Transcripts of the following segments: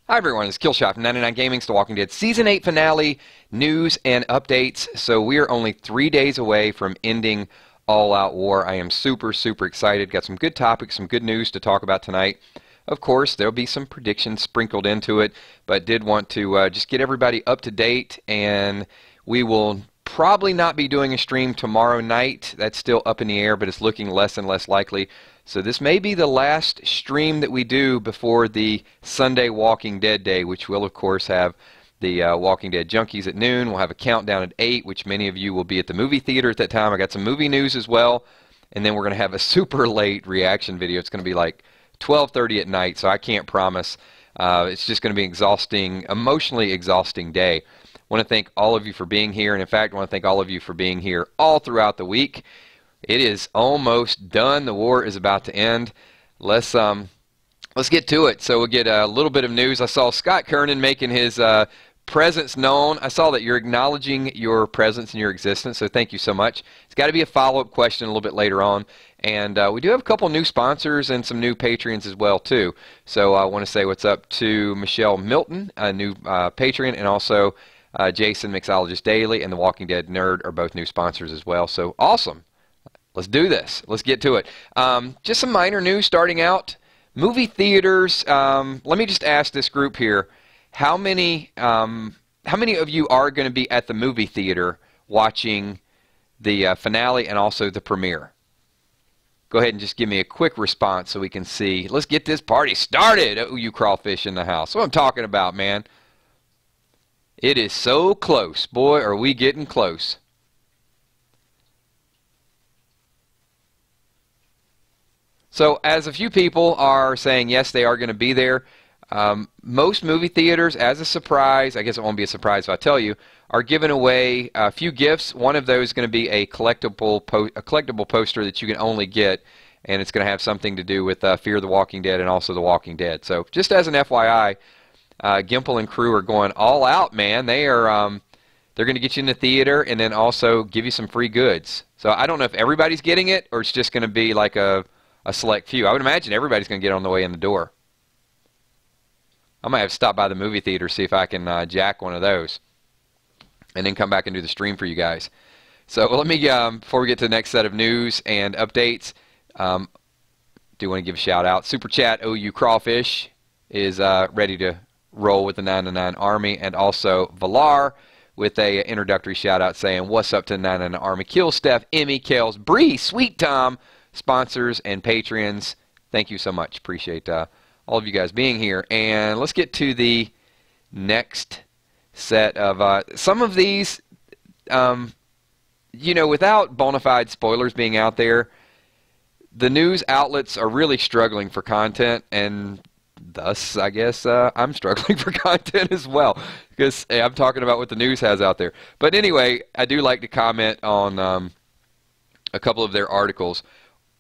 Hi everyone, it's Killshot from 99 Gaming's The Walking Dead Season 8 finale news and updates. So we are only 3 days away from ending all-out war. I am super excited. Got some good topics, some good news to talk about tonight. Of course, there'll be some predictions sprinkled into it, but did want to just get everybody up to date, and we will probably not be doing a stream tomorrow night. That's still up in the air, but it's looking less and less likely. So this may be the last stream that we do before the Sunday Walking Dead Day, which will, of course, have the Walking Dead Junkies at noon. We'll have a countdown at 8, which many of you will be at the movie theater at that time. I got some movie news as well. And then we're going to have a super late reaction video. It's going to be like 12:30 at night, so I can't promise. It's just going to be exhausting, emotionally exhausting day. I want to thank all of you for being here. And, in fact, I want to thank all of you for being here all throughout the week. It is almost done. The war is about to end. Let's get to it. So we'll get a little bit of news. I saw Scott Kernan making his presence known. I saw that you're acknowledging your presence and your existence, so thank you so much. It's got to be a follow-up question a little bit later on. And we do have a couple new sponsors and some new Patreons as well, too. So I want to say what's up to Michelle Milton, a new Patreon, and also Jason, Mixologist Daily, and The Walking Dead Nerd are both new sponsors as well. So awesome. Let's do this. Let's get to it. Just some minor news starting out. Movie theaters. Let me just ask this group here: how many of you are going to be at the movie theater watching the finale and also the premiere? Go ahead and just give me a quick response so we can see. Let's get this party started. Oh, you crawfish in the house. That's what I'm talking about, man. It is so close. Boy, are we getting close. So as a few people are saying yes, they are going to be there, most movie theaters, as a surprise, I guess it won't be a surprise if I tell you, are giving away a few gifts. One of those is going to be a collectible poster that you can only get, and it's going to have something to do with Fear the Walking Dead and also The Walking Dead. So just as an FYI, Gimple and crew are going all out, man. They're going to get you in the theater and then also give you some free goods. So I don't know if everybody's getting it or it's just going to be like a select few. I would imagine everybody's going to get on the way in the door. I might have to stop by the movie theater, see if I can jack one of those, and then come back and do the stream for you guys. So let me, before we get to the next set of news and updates, do want to give a shout out. Super Chat OU Crawfish is ready to roll with the 999 Army, and also Valar with a introductory shout out saying, "What's up to the 999 Army?" Kill Steph, Emmy, Kels, Bree, Sweet Tom, sponsors and Patreons. Thank you so much. Appreciate all of you guys being here. And let's get to the next set of some of these, you know, without bona fide spoilers being out there, the news outlets are really struggling for content, and thus, I guess, I'm struggling for content as well, because hey, I'm talking about what the news has out there. But anyway, I do like to comment on a couple of their articles.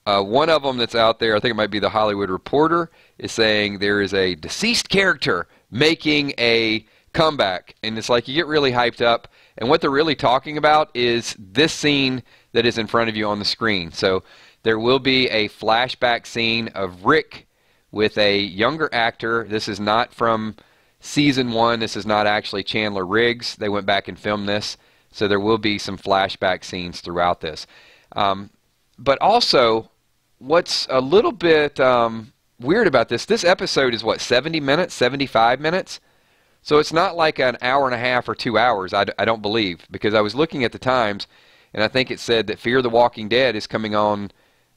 One of them that's out there, I think it might be the Hollywood Reporter, is saying there is a deceased character making a comeback. And it's like you get really hyped up. And what they're really talking about is this scene that is in front of you on the screen. So there will be a flashback scene of Rick with a younger actor. This is not from Season 1. This is not actually Chandler Riggs. They went back and filmed this. So there will be some flashback scenes throughout this. But also, what's a little bit weird about this episode is what, 70 minutes, 75 minutes? So it's not like an hour and a half or 2 hours, I don't believe, because I was looking at the times, and I think it said that Fear the Walking Dead is coming on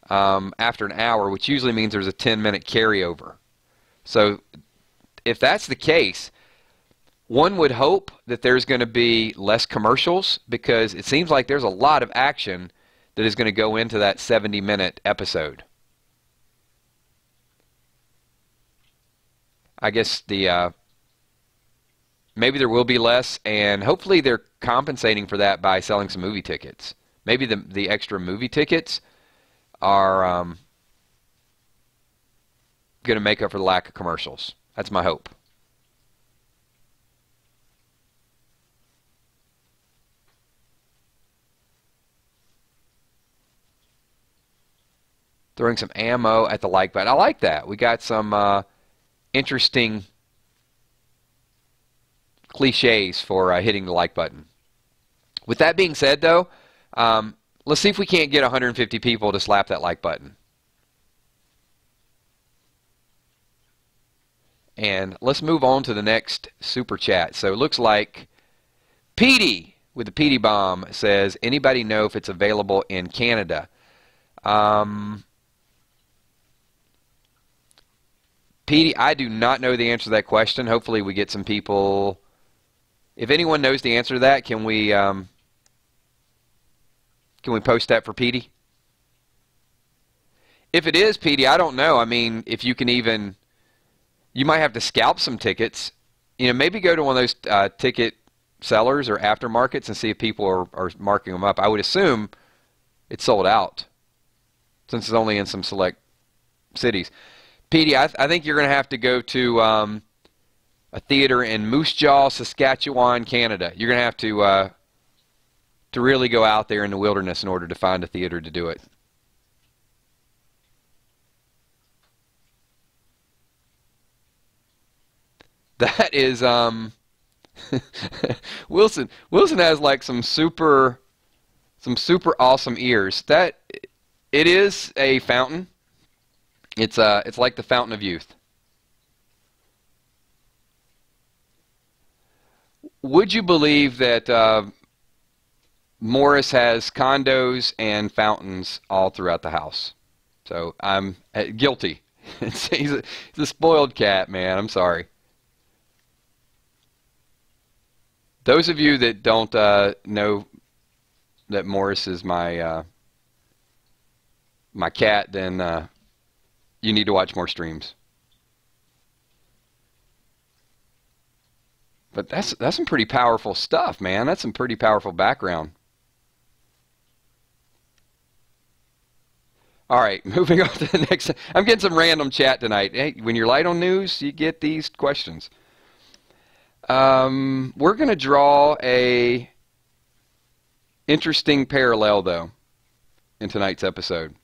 after an hour, which usually means there's a 10-minute carryover. So if that's the case, one would hope that there's going to be less commercials, because it seems like there's a lot of action that is going to go into that 70-minute episode. I guess maybe there will be less, and hopefully they're compensating for that by selling some movie tickets. Maybe the extra movie tickets are going to make up for the lack of commercials. That's my hope. Throwing some ammo at the like button. I like that. We got some interesting cliches for hitting the like button. With that being said, though, let's see if we can't get 150 people to slap that like button. And let's move on to the next super chat. So it looks like Petey with the Petey bomb says, anybody know if it's available in Canada? Petey, I do not know the answer to that question. Hopefully we get some people. If anyone knows the answer to that, can we post that for Petey? If it is, Petey, I don't know. I mean, if you can even, you might have to scalp some tickets. You know, maybe go to one of those ticket sellers or aftermarkets and see if people are marking them up. I would assume it's sold out since it's only in some select cities. Petey, I think you're going to have to go to a theater in Moose Jaw, Saskatchewan, Canada. You're going to have to really go out there in the wilderness in order to find a theater to do it. That is Wilson has like some super awesome ears. That it is a fountain. It's like the fountain of youth. Would you believe that Morris has condos and fountains all throughout the house? So I'm guilty. He's a spoiled cat, man. I'm sorry. Those of you that don't know that Morris is my my cat, then you need to watch more streams. But that's some pretty powerful stuff, man. That's some pretty powerful background. All right, moving on to the next. I'm getting some random chat tonight. Hey, when you're light on news, you get these questions. We're going to draw a interesting parallel, though, in tonight's episode.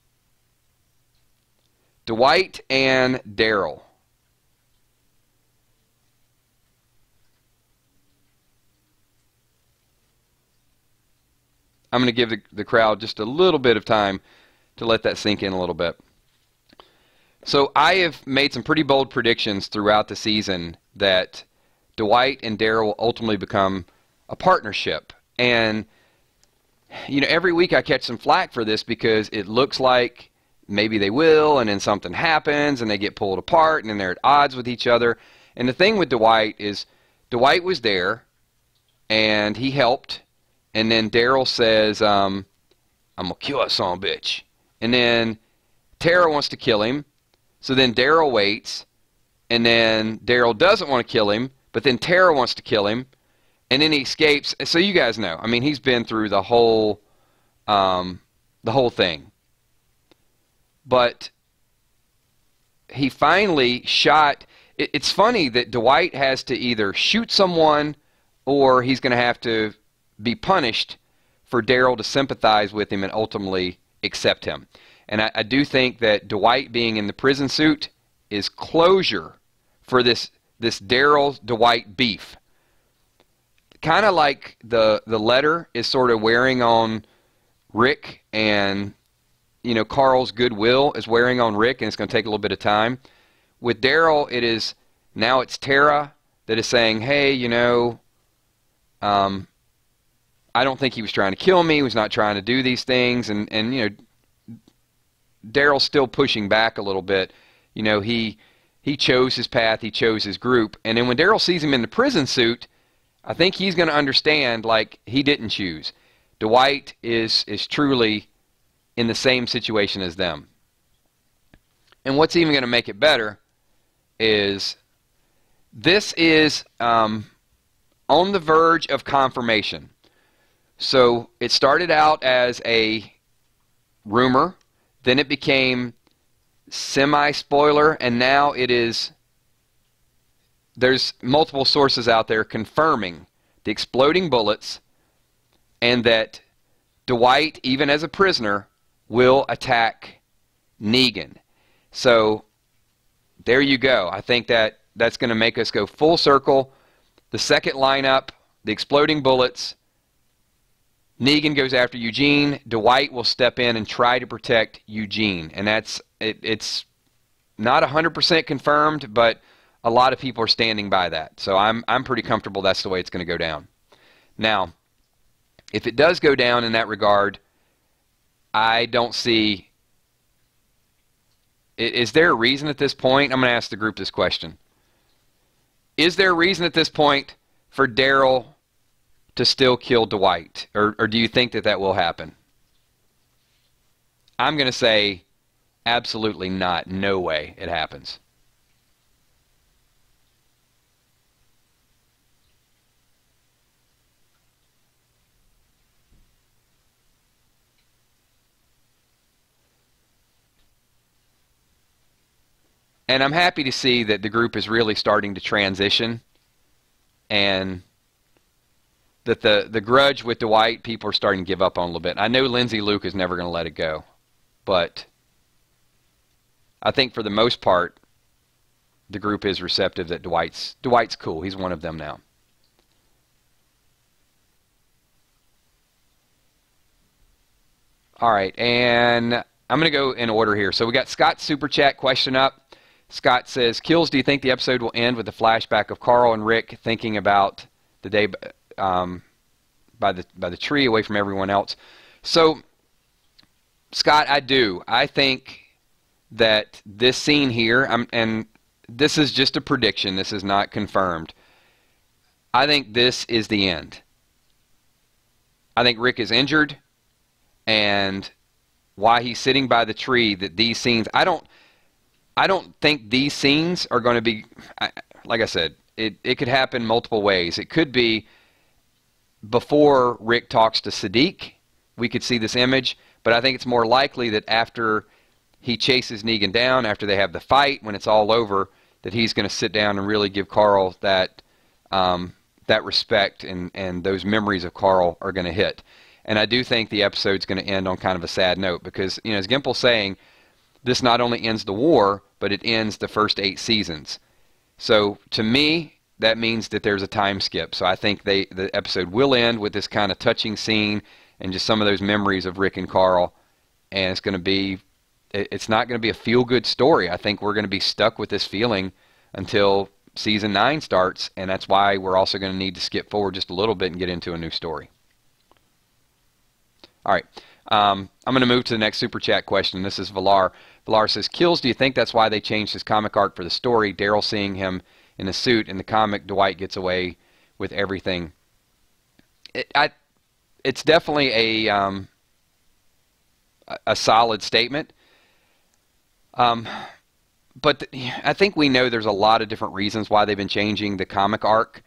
Dwight and Daryl. I'm going to give the crowd just a little bit of time to let that sink in a little bit. So I have made some pretty bold predictions throughout the season that Dwight and Daryl will ultimately become a partnership. And, you know, every week I catch some flack for this because it looks like maybe they will, and then something happens, and they get pulled apart, and then they're at odds with each other. And the thing with Dwight is Dwight was there, and he helped, and then Daryl says, I'm going to kill that son of a bitch. And then Tara wants to kill him, so then Daryl waits, and then Daryl doesn't want to kill him, but then Tara wants to kill him, and then he escapes. So you guys know. I mean, he's been through the whole thing. But he finally shot. It's funny that Dwight has to either shoot someone or he's going to have to be punished for Daryl to sympathize with him and ultimately accept him. And I do think that Dwight being in the prison suit is closure for this Daryl-Dwight beef. Kind of like the letter is sort of wearing on Rick, and you know, Carl's goodwill is wearing on Rick, and it's going to take a little bit of time. With Daryl, now it's Tara that is saying, hey, you know, I don't think he was trying to kill me. He was not trying to do these things. And you know, Daryl's still pushing back a little bit. You know, he chose his path. He chose his group. And then when Daryl sees him in the prison suit, I think he's going to understand, like, he didn't choose. Dwight is truly in the same situation as them. And what's even going to make it better is this is on the verge of confirmation. So it started out as a rumor, then it became semi-spoiler, and now there's multiple sources out there confirming the exploding bullets and that Dwight, even as a prisoner, will attack Negan. So there you go. I think that's going to make us go full circle. the second lineup, the exploding bullets, Negan goes after Eugene. Dwight will step in and try to protect Eugene. And it's not 100% confirmed, but a lot of people are standing by that. So I'm pretty comfortable that's the way it's going to go down. Now, if it does go down in that regard, I don't see... Is there a reason at this point? I'm going to ask the group this question. Is there a reason at this point for Daryl to still kill Dwight? Or do you think that will happen? I'm going to say absolutely not. No way it happens. And I'm happy to see that the group is really starting to transition, and that the grudge with Dwight, people are starting to give up on a little bit. I know Lindsay Luke is never going to let it go, but I think for the most part, the group is receptive that Dwight's cool. He's one of them now. All right, and I'm going to go in order here. So we got Scott's Super Chat question up. Scott says, Kills, do you think the episode will end with a flashback of Carl and Rick thinking about the day by the tree away from everyone else? So, Scott, I do. I think that this scene here, and this is just a prediction, this is not confirmed, I think this is the end. I think Rick is injured, and why he's sitting by the tree, that these scenes, I don't think these scenes are going to be, like I said, it could happen multiple ways. It could be before Rick talks to Saddiq, we could see this image, but I think it's more likely that after he chases Negan down, after they have the fight, when it's all over, that he's going to sit down and really give Carl that respect, and those memories of Carl are going to hit. And I do think the episode's going to end on kind of a sad note, because, you know, as Gimple's saying, this not only ends the war, but it ends the first 8 seasons. So to me, that means that there's a time skip. So I think the episode will end with this kind of touching scene and just some of those memories of Rick and Carl. And it's not going to be a feel-good story. I think we're going to be stuck with this feeling until season 9 starts, and that's why we're also going to need to skip forward just a little bit and get into a new story. All right. I'm going to move to the next Super Chat question. This is Valar. Valar says, Kills, do you think that's why they changed his comic arc for the story? Daryl seeing him in a suit. In the comic, Dwight gets away with everything. It's definitely a solid statement. But I think we know there's a lot of different reasons why they've been changing the comic arc.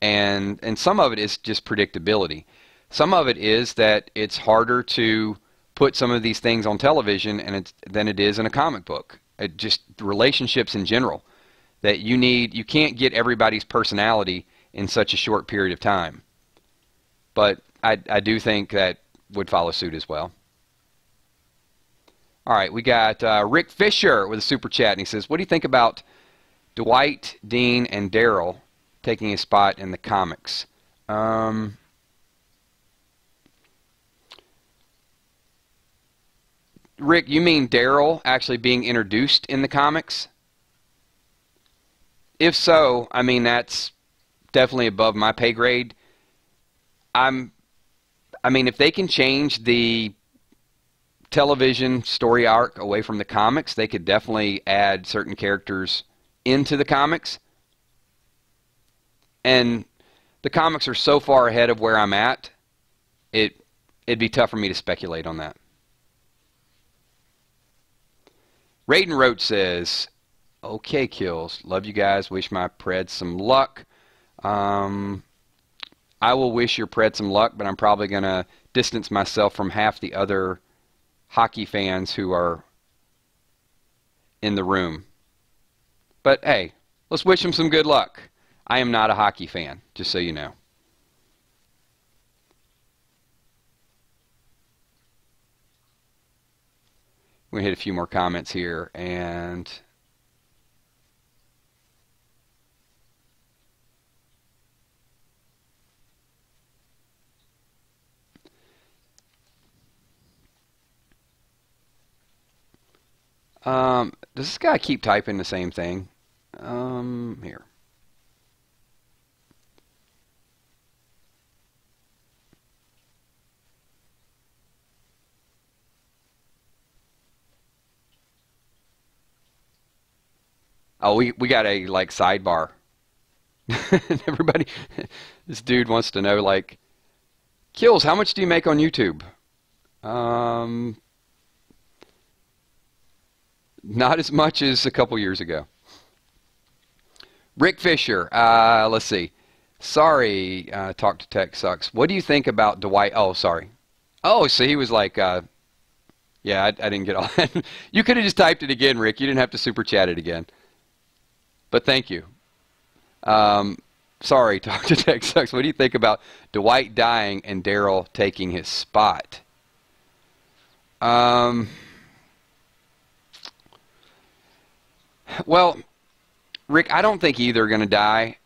And some of it is just predictability. Some of it is that it's harder to put some of these things on television than it is in a comic book. Just relationships in general. That you can't get everybody's personality in such a short period of time. But I do think that would follow suit as well. All right, we got Rick Fisher with a Super Chat, and he says, what do you think about Dwight, Dean, and Daryl taking a spot in the comics? Rick, you mean Daryl actually being introduced in the comics? If so, I mean, that's definitely above my pay grade. I mean, if they can change the television story arc away from the comics, they could definitely add certain characters into the comics. And the comics are so far ahead of where I'm at, it'd be tough for me to speculate on that. Raiden Roach says, okay, Kills. Love you guys. Wish my Preds some luck. I will wish your Preds some luck, but I'm probably going to distance myself from half the other hockey fans who are in the room. But hey, let's wish them some good luck. I am not a hockey fan, just so you know. We're going to hit a few more comments here, and Does this guy keep typing the same thing? Here. Oh, we got a like sidebar. Everybody, this dude wants to know like, Kills, how much do you make on YouTube? Not as much as a couple years ago. Rick Fisher, let's see. Sorry, Talk to Tech sucks. What do you think about Dwight? Oh, sorry. Oh, so he was like, yeah, I didn't get all that. You could have just typed it again, Rick. You didn't have to super chat it again. But thank you. Sorry, Talk to Tech sucks. What do you think about Dwight dying and Daryl taking his spot? Well, Rick, I don't think either are going to die.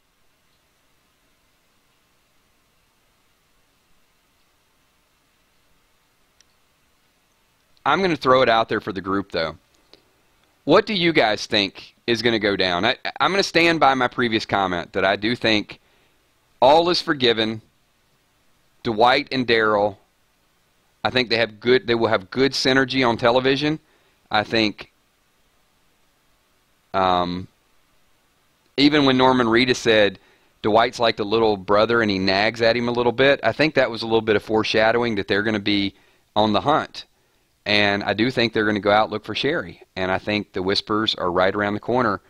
I'm going to throw it out there for the group, though. What do you guys think is going to go down? I'm going to stand by my previous comment that I do think all is forgiven. Dwight and Daryl, I think they will have good synergy on television. I think even when Norman Reedus said Dwight's like the little brother and he nags at him a little bit, I think that was a little bit of foreshadowing that they're going to be on the hunt. And I do think they're going to go out and look for Sherry. And I think the Whispers are right around the corner.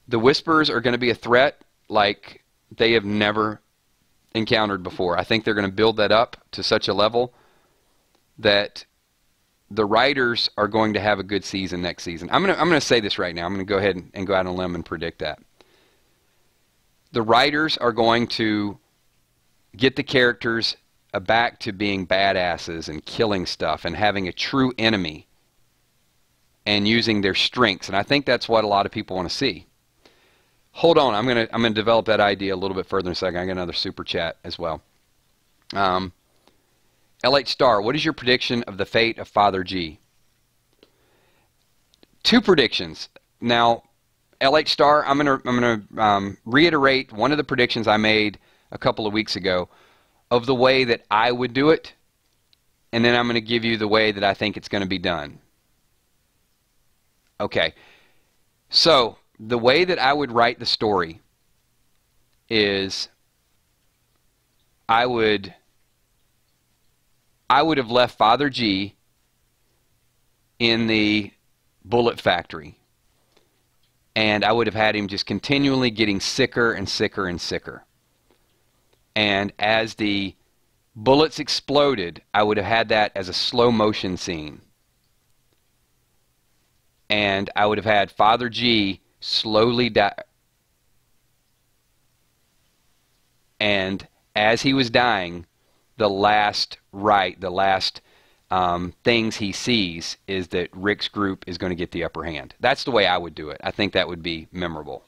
The Whispers are going to be a threat like they have never encountered before. I think they're going to build that up to such a level that the writers are going to have a good season next season. I'm going to say this right now. I'm going to go ahead and go out on a limb and predict that. The writers are going to get the characters back to being badasses and killing stuff and having a true enemy and using their strengths. And I think that's what a lot of people want to see. Hold on, I'm gonna develop that idea a little bit further in a second. I got another super chat as well. LH Star, what is your prediction of the fate of Father G? Two predictions. Now, LH Star, I'm gonna reiterate one of the predictions I made a couple of weeks ago of the way that I would do it, and then I'm going to give you the way that I think it's going to be done. Okay. So, the way that I would write the story is I would have left Father G in the bullet factory, and I would have had him just continually getting sicker and sicker and sicker. And as the bullets exploded, I would have had that as a slow motion scene. And I would have had Father G slowly die. And as he was dying, the last things he sees is that Rick's group is going to get the upper hand. That's the way I would do it. I think that would be memorable.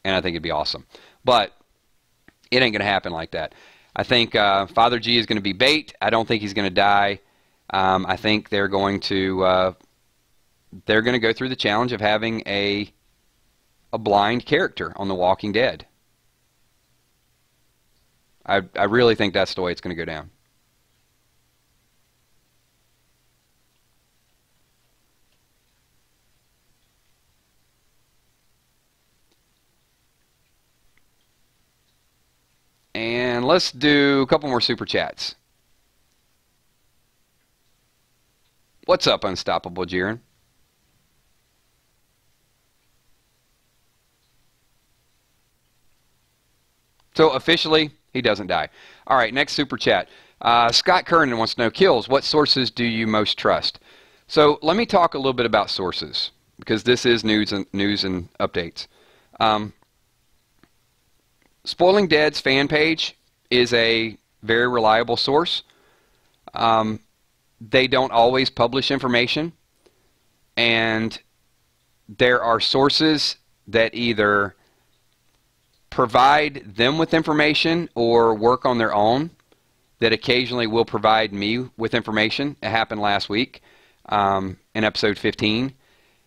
And I think it'd be awesome. But it ain't going to happen like that. I think Father G is going to be bait. I don't think he's going to die. I think they're going to go through the challenge of having a blind character on The Walking Dead. I really think that's the way it's going to go down. And let's do a couple more super chats. What's up, Unstoppable Jiren? So officially, he doesn't die. All right, next super chat. Scott Kernan wants to know, Kills, what sources do you most trust? So let me talk a little bit about sources, because this is news and updates. Spoiling Dead's fan page is a very reliable source. They don't always publish information, and there are sources that either provide them with information or work on their own that occasionally will provide me with information. It happened last week. in episode 15,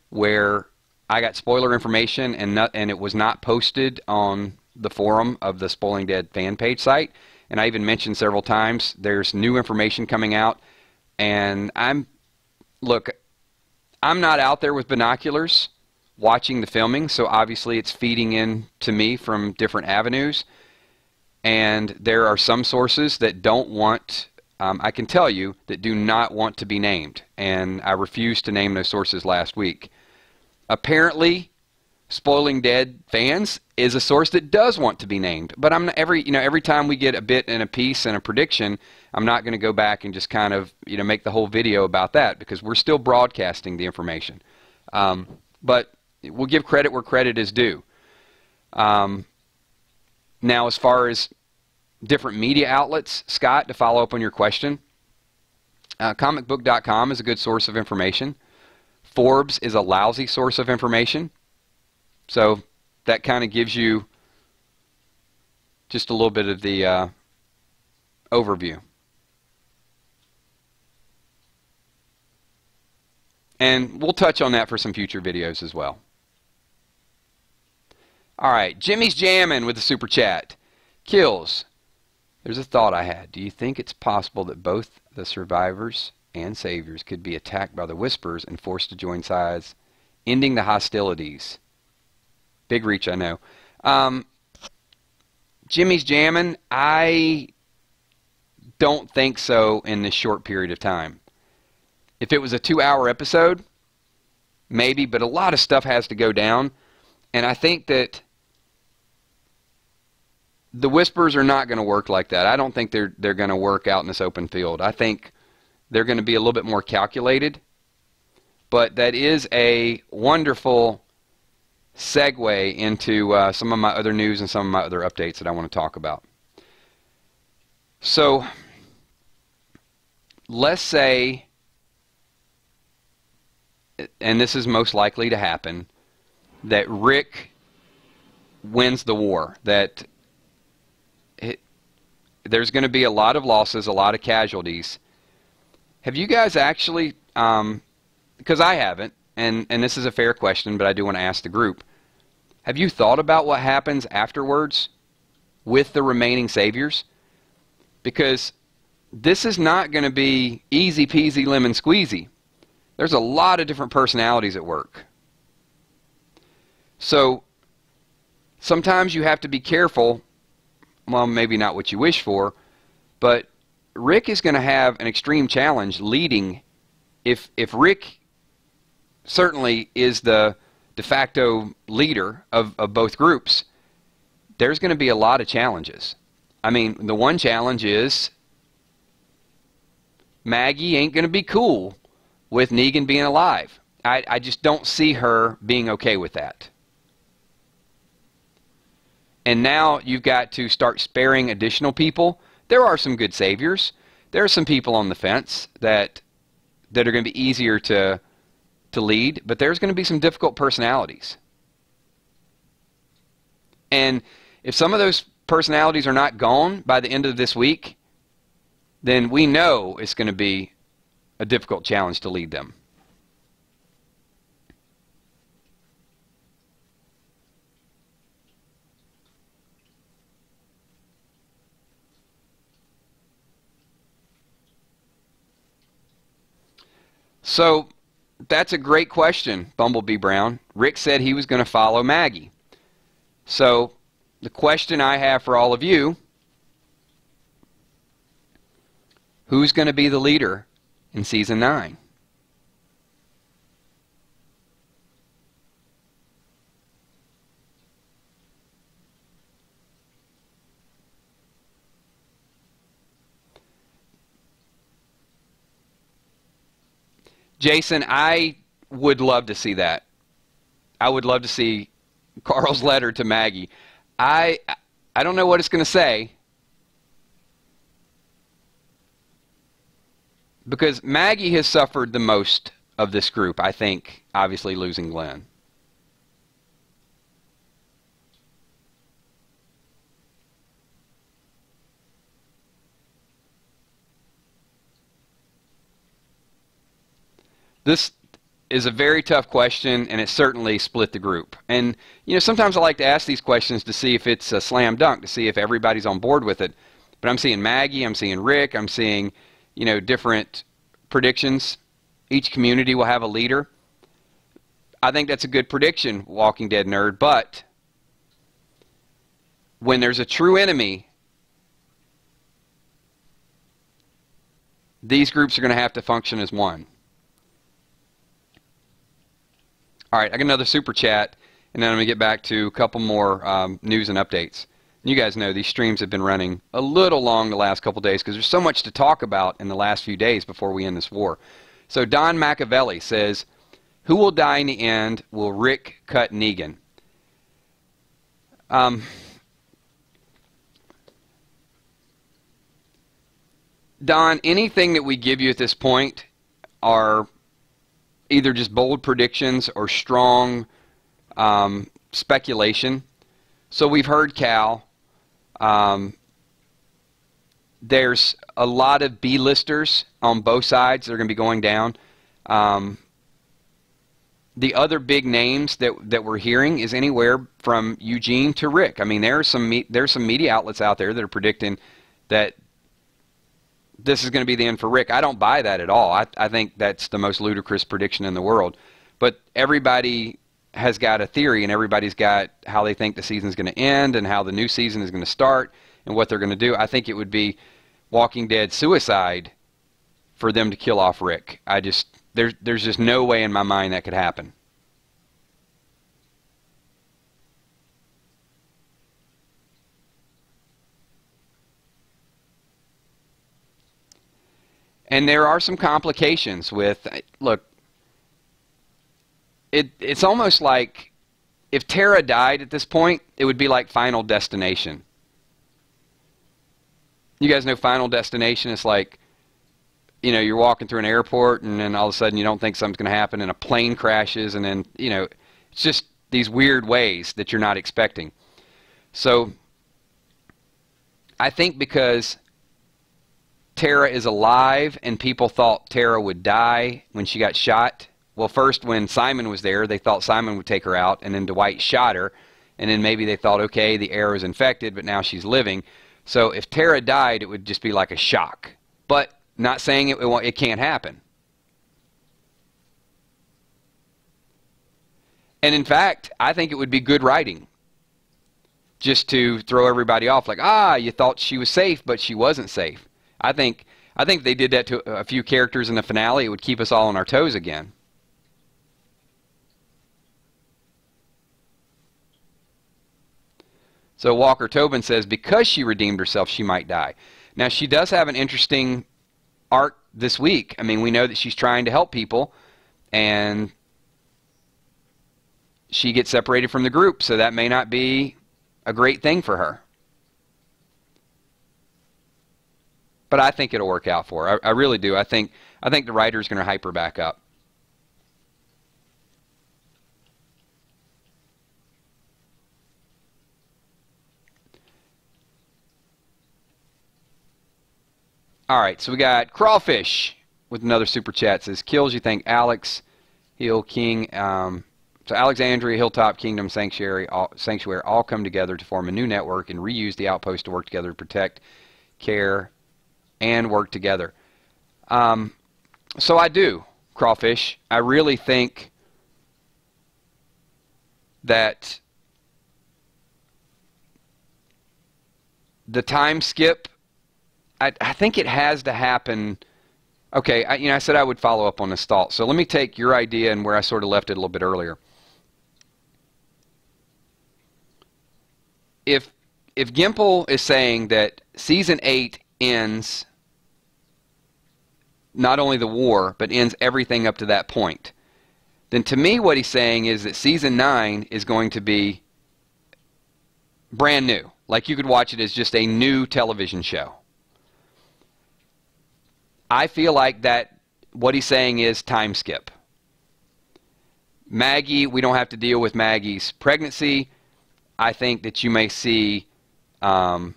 where I got spoiler information and it was not posted on the forum of the Spoiling Dead fan page site. And I even mentioned several times there's new information coming out. And I'm not out there with binoculars watching the filming, so obviously it's feeding in to me from different avenues. And there are some sources that don't want, I can tell you, that do not want to be named. And I refused to name those sources last week. Apparently, Spoiling Dead fans is a source that does want to be named. But I'm not, every time we get a bit and a piece and a prediction, I'm not going to go back and just kind of make the whole video about that, because we're still broadcasting the information. But we'll give credit where credit is due. Now, as far as different media outlets, Scott, to follow up on your question, comicbook.com is a good source of information. Forbes is a lousy source of information. So that kind of gives you just a little bit of the overview. And we'll touch on that for some future videos as well. All right, Jimmy's jamming with the super chat. Kills. There's a thought I had. Do you think it's possible that both the survivors and saviors could be attacked by the Whisperers and forced to join sides, ending the hostilities? Big reach, I know. Jimmy's jamming. I don't think so in this short period of time. If it was a 2-hour episode, maybe, but a lot of stuff has to go down. And I think that the Whisperers are not going to work like that. I don't think they're going to work out in this open field. I think they're going to be a little bit more calculated. But that is a wonderful segue into some of my other news and some of my other updates that I want to talk about. So, let's say, and this is most likely to happen, that Rick wins the war, that there's going to be a lot of losses, a lot of casualties. Have you guys actually, because I haven't, and this is a fair question, but I do want to ask the group, have you thought about what happens afterwards with the remaining saviors? Because this is not going to be easy peasy lemon squeezy. There's a lot of different personalities at work. So sometimes you have to be careful. Well, maybe not what you wish for, but Rick is going to have an extreme challenge leading. If Rick certainly is the de facto leader of both groups, there's going to be a lot of challenges. I mean, the one challenge is Maggie ain't going to be cool with Negan being alive. I just don't see her being okay with that. And now you've got to start sparing additional people. There are some good saviors. There are some people on the fence that are going to be easier to lead, but there's going to be some difficult personalities. And if some of those personalities are not gone by the end of this week, then we know it's going to be a difficult challenge to lead them. So that's a great question, Bumblebee Brown. Rick said he was going to follow Maggie. So the question I have for all of you, who's going to be the leader in Season 9? Jason, I would love to see that. I would love to see Carl's letter to Maggie. I don't know what it's going to say, because Maggie has suffered the most of this group, I think, obviously losing Glenn. This is a very tough question, and it certainly split the group. And, you know, sometimes I like to ask these questions to see if it's a slam dunk, to see if everybody's on board with it. But I'm seeing Maggie, I'm seeing Rick, I'm seeing, you know, different predictions. Each community will have a leader. I think that's a good prediction, Walking Dead nerd, but when there's a true enemy, these groups are going to have to function as one. All right, I got another super chat, and then I'm going to get back to a couple more news and updates. You guys know these streams have been running a little long the last couple days because there's so much to talk about in the last few days before we end this war. So Don Machiavelli says, who will die in the end? Will Rick cut Negan? Don, anything that we give you at this point are either just bold predictions or strong speculation. So we've heard Cal. There's a lot of B-listers on both sides that are going to be going down. The other big names that we're hearing is anywhere from Eugene to Rick. I mean, there's some media outlets out there that are predicting that this is going to be the end for Rick. I don't buy that at all. I think that's the most ludicrous prediction in the world. But everybody has got a theory, and everybody's got how they think the season's going to end and how the new season is going to start and what they're going to do. I think it would be Walking Dead suicide for them to kill off Rick. There's just no way in my mind that could happen. And there are some complications with, look, it's almost like if Tara died at this point, it would be like Final Destination. You guys know Final Destination? It's like, you know, you're walking through an airport and then all of a sudden you don't think something's going to happen and a plane crashes and then, you know, it's just these weird ways that you're not expecting. So I think because Tara is alive and people thought Tara would die when she got shot. Well, first when Simon was there, they thought Simon would take her out, and then Dwight shot her, and then maybe they thought, okay, the arrow's infected, but now she's living. So if Tara died, it would just be like a shock. But not saying it can't happen. And in fact, I think it would be good writing just to throw everybody off like, you thought she was safe, but she wasn't safe. I think if they did that to a few characters in the finale, it would keep us all on our toes again. So Walker Tobin says, because she redeemed herself, she might die. Now, she does have an interesting arc this week. I mean, we know that she's trying to help people, and she gets separated from the group, so that may not be a great thing for her. But I think it'll work out for her. I really do. I think the writer's going to hype her back up. All right, so we got Crawfish with another super chat. It says, kills you think Alex, Hill, King, so Alexandria, Hilltop, Kingdom, Sanctuary all come together to form a new network and reuse the outpost to work together to protect, care, and work together. So I do, Crawfish. I really think that the time skip, I think it has to happen. Okay, I said I would follow up on this thought. So let me take your idea and where I sort of left it a little bit earlier. If Gimple is saying that Season 8 ends not only the war, but ends everything up to that point, then to me what he's saying is that Season 9 is going to be brand new. Like you could watch it as just a new television show. I feel like that what he's saying is time skip. Maggie, we don't have to deal with Maggie's pregnancy. I think that you may see. So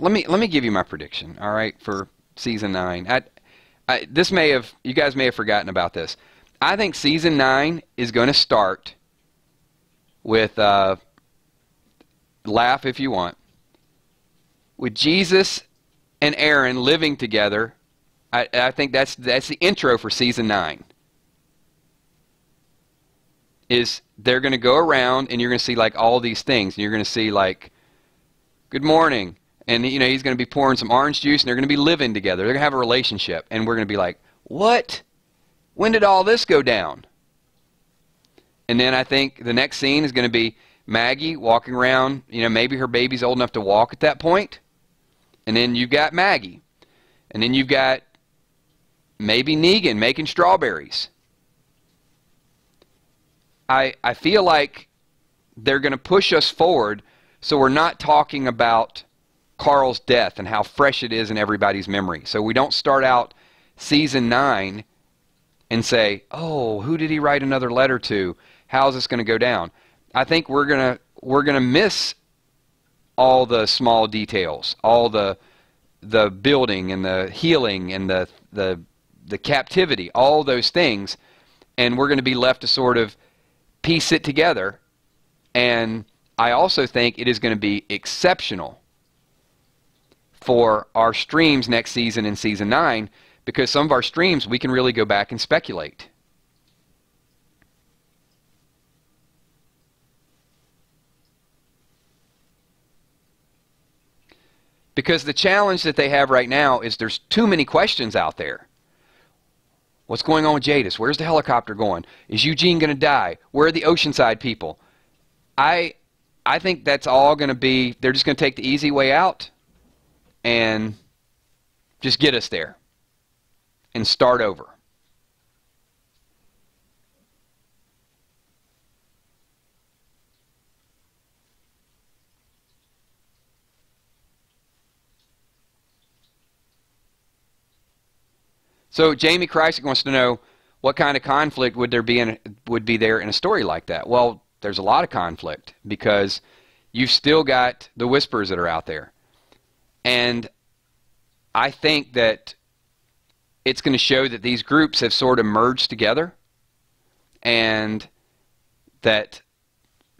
let me give you my prediction. All right, for Season 9. You guys may have forgotten about this. I think season 9 is going to start with, laugh if you want, with Jesus and Aaron living together. I think that's the intro for season 9. Is they're going to go around and you're going to see like all these things. And you're going to see like, good morning. And you know, he's going to be pouring some orange juice and they're going to be living together. They're going to have a relationship. And we're going to be like, what? When did all this go down? And then I think the next scene is going to be Maggie walking around. You know, maybe her baby's old enough to walk at that point. And then you've got Maggie. And then you've got maybe Negan making strawberries. I feel like they're going to push us forward so we're not talking about Carl's death and how fresh it is in everybody's memory. So we don't start out season 9 and say, oh, who did he write another letter to? How's this going to go down? I think we're gonna miss all the small details, all the building and the healing and the captivity, all those things, and we're going to be left to sort of piece it together. And I also think it is going to be exceptional for our streams next season in season 9, because some of our streams we can really go back and speculate. Because the challenge that they have right now is there's too many questions out there. What's going on with Jadis? Where's the helicopter going? Is Eugene going to die? Where are the Oceanside people? I think that's all going to be, they're just going to take the easy way out and just get us there and start over. So Jamie Krysick wants to know, what kind of conflict would there be there in a story like that? Well, there's a lot of conflict because you've still got the Whisperers that are out there. And I think that it's going to show that these groups have sort of merged together and that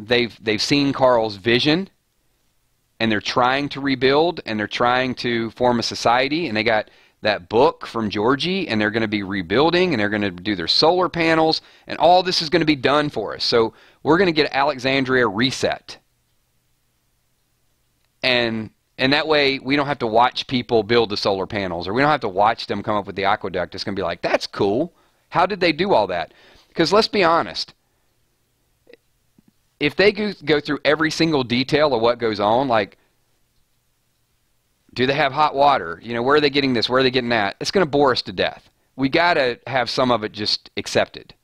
they've seen Carl's vision and they're trying to rebuild and they're trying to form a society, and they got that book from Georgie, and they're going to be rebuilding, and they're going to do their solar panels, and all this is going to be done for us. So we're going to get Alexandria reset. And that way we don't have to watch people build the solar panels, or we don't have to watch them come up with the aqueduct. It's going to be like, that's cool. How did they do all that? Because let's be honest. If they go through every single detail of what goes on, like, do they have hot water? You know, where are they getting this? Where are they getting that? It's going to bore us to death. We got to have some of it just accepted.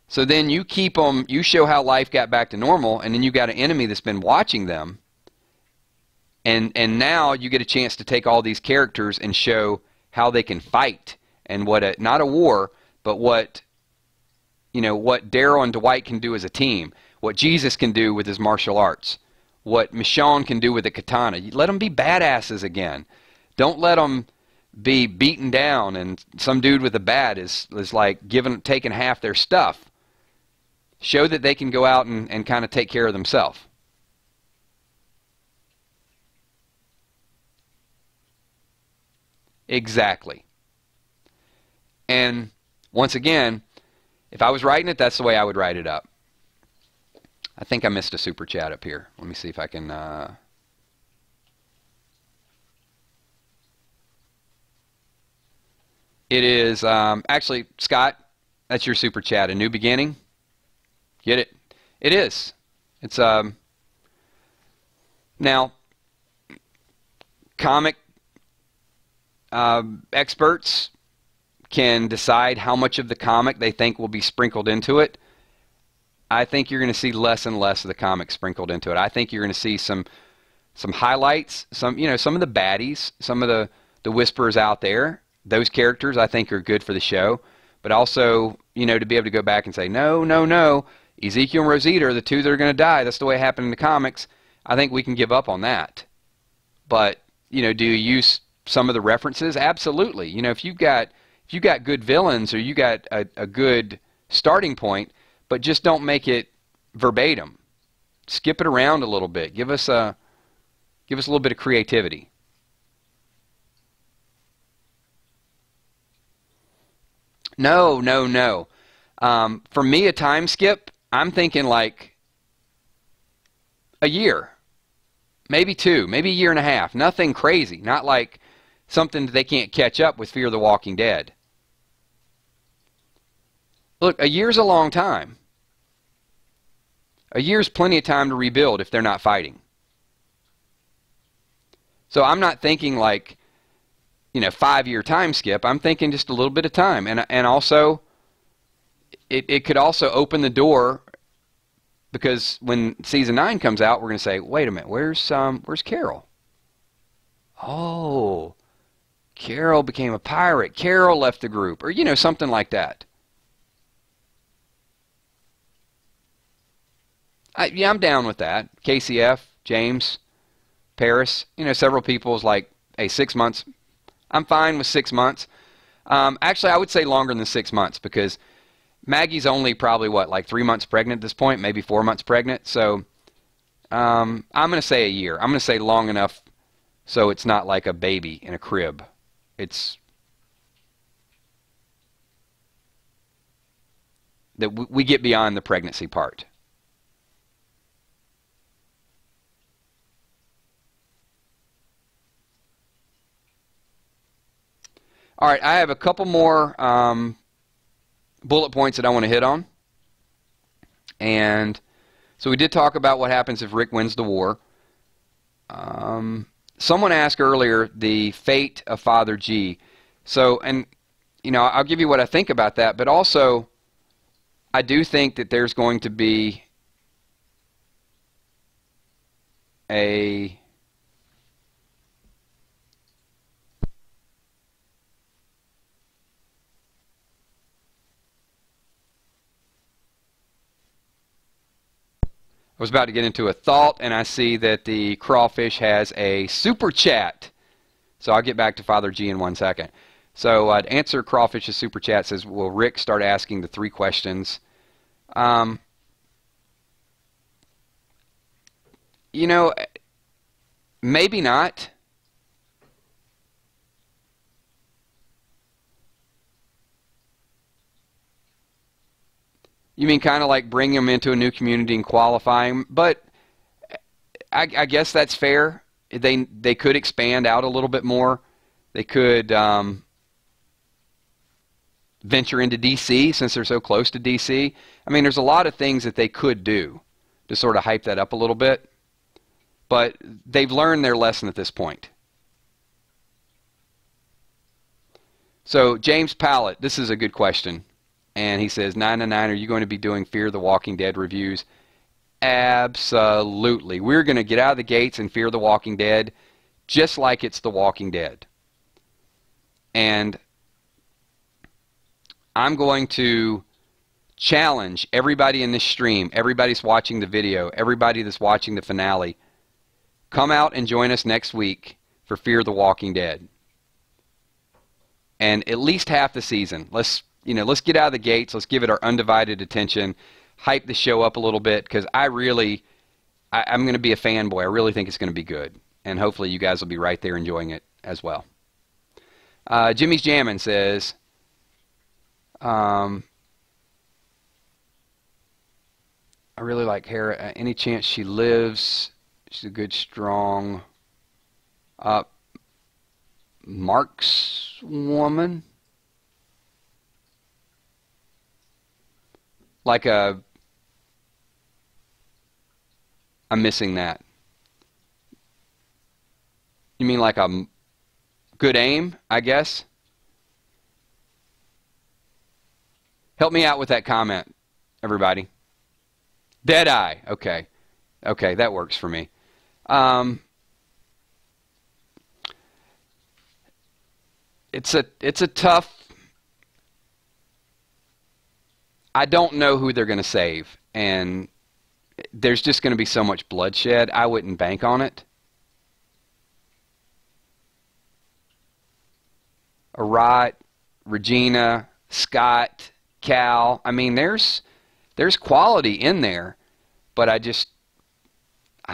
So then you keep them, you show how life got back to normal, and then you got an enemy that's been watching them. And now you get a chance to take all these characters and show how they can fight, and what not a war, but what Daryl and Dwight can do as a team, what Jesus can do with his martial arts, what Michonne can do with a katana. You let them be badasses again. Don't let them be beaten down and some dude with a bat is like taking half their stuff. Show that they can go out and kind of take care of themselves. Exactly. And once again, if I was writing it, that's the way I would write it up. I think I missed a super chat up here. Let me see if I can... It is... actually, Scott, that's your super chat. A new beginning? Get it? It is. It's... Now, comic experts can decide how much of the comic they think will be sprinkled into it. I think you're going to see less and less of the comic sprinkled into it. I think you're going to see some highlights, some of the baddies, some of the whisperers out there. Those characters I think are good for the show, but also to be able to go back and say no, Ezekiel and Rosita are the two that are going to die. That's the way it happened in the comics. I think we can give up on that. But do you use some of the references, absolutely. You know, if you've got good villains or you got a good starting point, but just don't make it verbatim. Skip it around a little bit. Give us a little bit of creativity. No, no, no. For me, a time skip, I'm thinking like a year, maybe two, maybe a year and a half. Nothing crazy. Not like something that they can't catch up with Fear the Walking Dead. Look, a year's a long time. A year's plenty of time to rebuild if they're not fighting. So I'm not thinking like, you know, 5-year time skip. I'm thinking just a little bit of time. And also, it could also open the door, because when season 9 comes out, we're going to say, wait a minute, where's Carol? Oh, Carol became a pirate. Carol left the group, or, you know, something like that. Yeah, I'm down with that. KCF, James, Paris, you know, several people's like, hey, 6 months. I'm fine with 6 months. Actually, I would say longer than 6 months, because Maggie's only probably, what, like 3 months pregnant at this point, maybe 4 months pregnant. So I'm going to say a year. I'm going to say long enough so it's not like a baby in a crib. It's that we get beyond the pregnancy part. All right, I have a couple more bullet points that I want to hit on. And so we did talk about what happens if Rick wins the war. Someone asked earlier the fate of Father G. So, and, you know, I'll give you what I think about that, but also I do think that there's going to be a... I was about to get into a thought, and I see that the crawfish has a super chat. So I'll get back to Father G in 1 second. So to answer Crawfish's super chat, says, will Rick start asking the 3 questions? You know, maybe not. You mean kind of like bring them into a new community and qualify them? But I guess that's fair. They could expand out a little bit more. They could venture into DC since they're so close to DC. I mean, there's a lot of things that they could do to sort of hype that up a little bit. But they've learned their lesson at this point. So James Pallett, this is a good question. And he says, 999, are you going to be doing Fear the Walking Dead reviews? Absolutely. We're going to get out of the gates and Fear the Walking Dead just like it's The Walking Dead. And I'm going to challenge everybody in this stream, everybody that's watching the video, everybody that's watching the finale, come out and join us next week for Fear the Walking Dead. And at least half the season. Let's get out of the gates. Let's give it our undivided attention. Hype the show up a little bit, because I'm going to be a fanboy. I really think it's going to be good. And hopefully you guys will be right there enjoying it as well. Jimmy's Jammin' says, I really like Hera. Any chance she lives? She's a good, strong Mark's woman. Like I'm missing that. You mean like a good aim, I guess? Help me out with that comment, everybody. Deadeye. Okay. Okay, that works for me. It's a tough... I don't know who they're going to save, and there's just going to be so much bloodshed. I wouldn't bank on it. Arat, Regina, Scott, Cal. I mean, there's quality in there, but I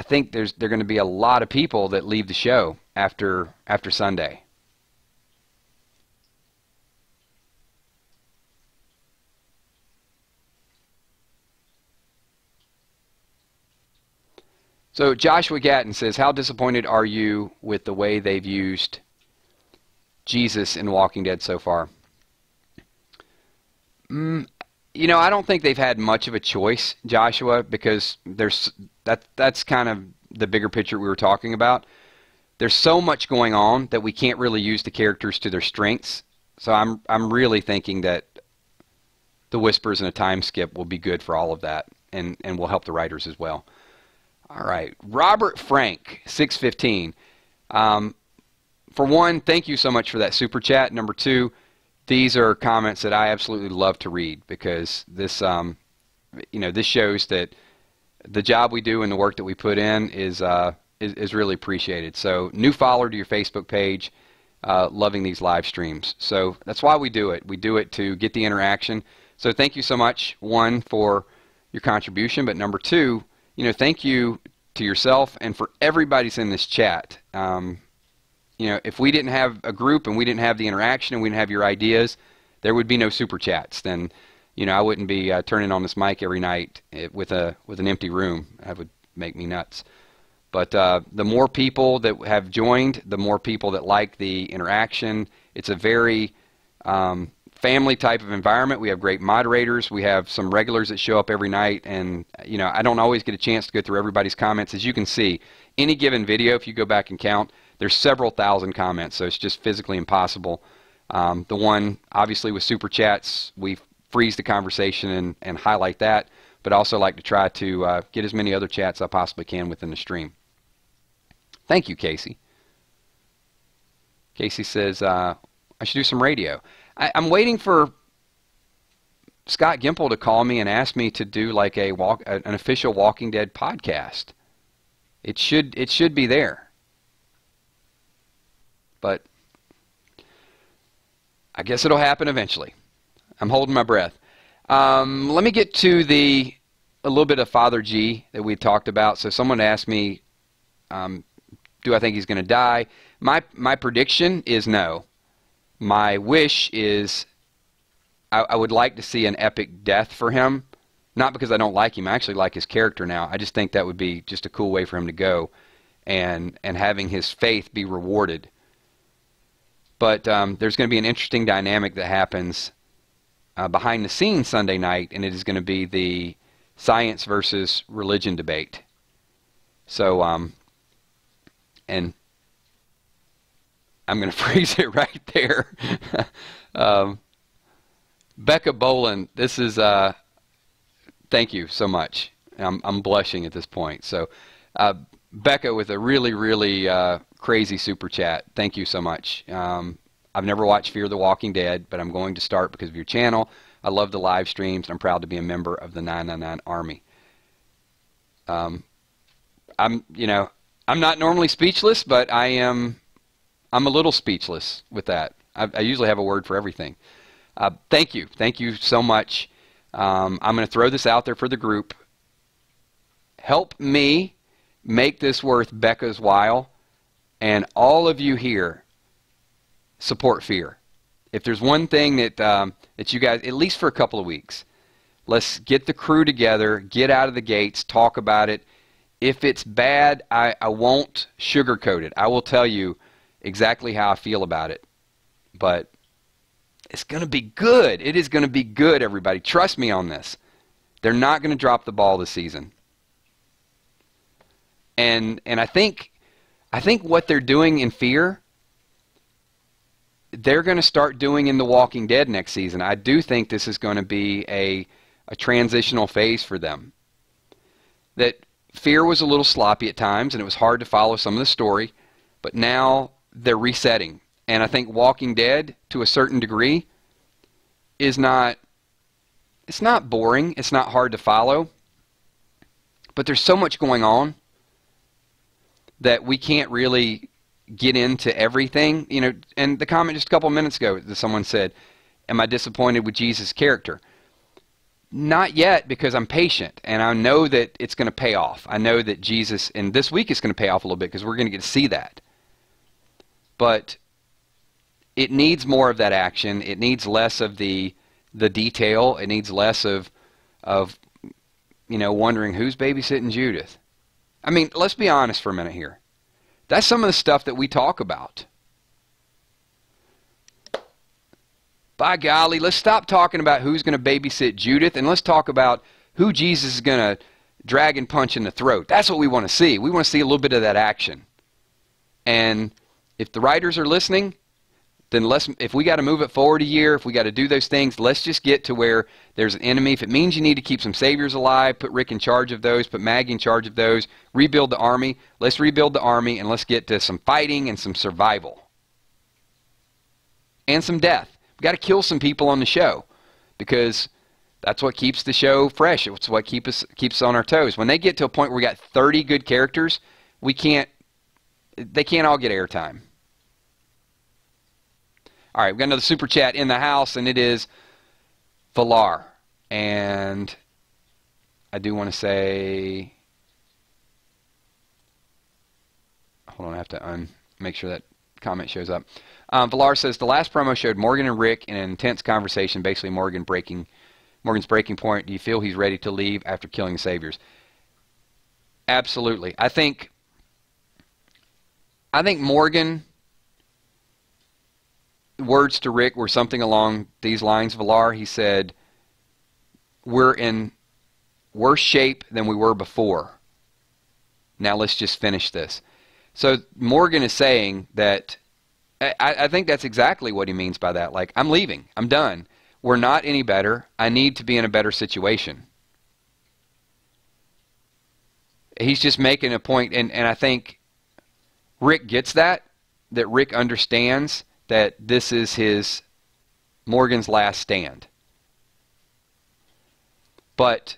think there are going to be a lot of people that leave the show after Sunday. So Joshua Gatton says, how disappointed are you with the way they've used Jesus in Walking Dead so far? You know, I don't think they've had much of a choice, Joshua, because that's kind of the bigger picture we were talking about. There's so much going on that we can't really use the characters to their strengths. So I'm really thinking that the whispers and a time skip will be good for all of that, and will help the writers as well. All right, Robert Frank, 615. For one, thank you so much for that super chat. Number two, these are comments that I absolutely love to read, because this, this shows that the job we do and the work that we put in is really appreciated. So, new follower to your Facebook page, loving these live streams. So that's why we do it. We do it to get the interaction. So thank you so much, one, for your contribution, but number two, thank you to yourself and for everybody's in this chat. If we didn't have a group and we didn't have the interaction and we didn't have your ideas, there would be no super chats. Then, I wouldn't be turning on this mic every night with an empty room. That would make me nuts. But the more people that have joined, the more people that like the interaction. It's a very family type of environment. We have great moderators. We have some regulars that show up every night, and I don't always get a chance to go through everybody's comments. As you can see, any given video, if you go back and count, there's several thousand comments, so it's just physically impossible. The one, obviously, with super chats, we freeze the conversation and highlight that, but also like to try to get as many other chats as I possibly can within the stream. Thank you, Casey. Casey says, I should do some radio. I'm waiting for Scott Gimple to call me and ask me to do like an official Walking Dead podcast. It should be there. But I guess it'll happen eventually. I'm holding my breath. Let me get to a little bit of Father G that we talked about. So someone asked me, do I think he's going to die? My prediction is no. My wish is I would like to see an epic death for him. Not because I don't like him. I actually like his character now. I just think that would be just a cool way for him to go and having his faith be rewarded. But there's going to be an interesting dynamic that happens behind the scenes Sunday night, and it is going to be the science versus religion debate. So, and I'm going to freeze it right there. Becca Boland, this is, thank you so much. I'm blushing at this point. So, Becca with a really, really crazy super chat. Thank you so much. I've never watched Fear the Walking Dead, but I'm going to start because of your channel. I love the live streams, and I'm proud to be a member of the 999 Army. I'm not normally speechless, but I'm a little speechless with that. I usually have a word for everything. Thank you. Thank you so much. I'm going to throw this out there for the group. Help me make this worth Becca's while, and all of you here support Fear. If there's one thing that you guys, at least for a couple of weeks, let's get the crew together, get out of the gates, talk about it. If it's bad, I won't sugarcoat it. I will tell you exactly how I feel about it. But it's going to be good. It is going to be good, everybody. Trust me on this. They're not going to drop the ball this season. And I think what they're doing in Fear, they're going to start doing in The Walking Dead next season. I do think this is going to be a transitional phase for them. That Fear was a little sloppy at times, and it was hard to follow some of the story, but now they're resetting. And I think Walking Dead, to a certain degree, it's not boring, it's not hard to follow, but there's so much going on that we can't really get into everything. You know, and the comment just a couple minutes ago, that someone said, am I disappointed with Jesus' character? Not yet, because I'm patient, and I know that it's going to pay off. I know that Jesus, and this week it's going to pay off a little bit, because we're going to get to see that. But it needs more of that action. It needs less of the detail. It needs less of you know, wondering who's babysitting Judith. I mean, let's be honest for a minute here. That's some of the stuff that we talk about. By golly, let's stop talking about who's going to babysit Judith, and let's talk about who Jesus is going to drag and punch in the throat. That's what we want to see. We want to see a little bit of that action. And if the writers are listening, then if we got to move it forward a year, if we got to do those things, let's just get to where there's an enemy. If it means you need to keep some saviors alive, put Rick in charge of those, put Maggie in charge of those, rebuild the army. Let's rebuild the army, and let's get to some fighting and some survival. And some death. We've got to kill some people on the show, because that's what keeps the show fresh. It's what keeps us on our toes. When they get to a point where we got 30 good characters, they can't all get airtime. All right, we've got another super chat in the house, and it is Valar. And I do want to say, hold on, I have to make sure that comment shows up. Valar says, the last promo showed Morgan and Rick in an intense conversation, basically Morgan's breaking point. Do you feel he's ready to leave after killing the Saviors? Absolutely. I think Morgan, words to Rick were something along these lines, Valar. He said, we're in worse shape than we were before. Now let's just finish this. So Morgan is saying that, I think that's exactly what he means by that. Like, I'm leaving. I'm done. We're not any better. I need to be in a better situation. He's just making a point, and I think Rick gets that Rick understands that this is Morgan's last stand. But,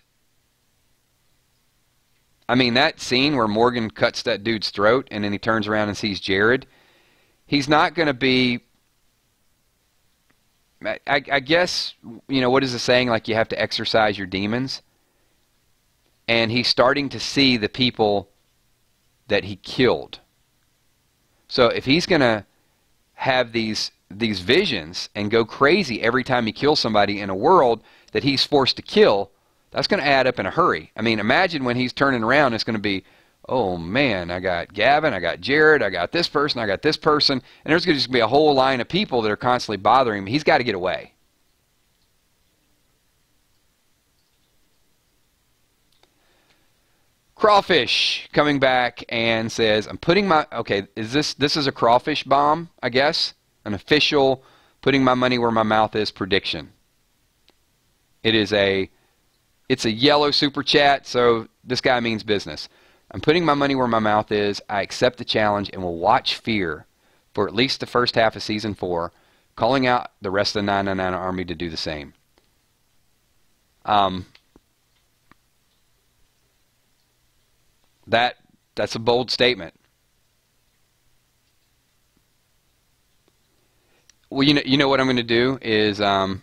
I mean, that scene where Morgan cuts that dude's throat and then he turns around and sees Jared, he's not going to be, I guess, you know, what is the saying? Like, you have to exercise your demons. And he's starting to see the people that he killed. So if he's going to have these visions and go crazy every time he kills somebody in a world that he's forced to kill, that's going to add up in a hurry. I mean, imagine when he's turning around, it's going to be, oh man, I got Gavin, I got Jared, I got this person, I got this person, and there's going to just be a whole line of people that are constantly bothering him. He's got to get away. Crawfish coming back and says, I'm putting my, okay, this is a crawfish bomb, I guess? An official putting my money where my mouth is prediction. It's a yellow super chat, so this guy means business. I'm putting my money where my mouth is. I accept the challenge and will watch Fear for at least the first half of Season 4, calling out the rest of the 999 Army to do the same. That's a bold statement. Well, you know what I'm going to do is I'm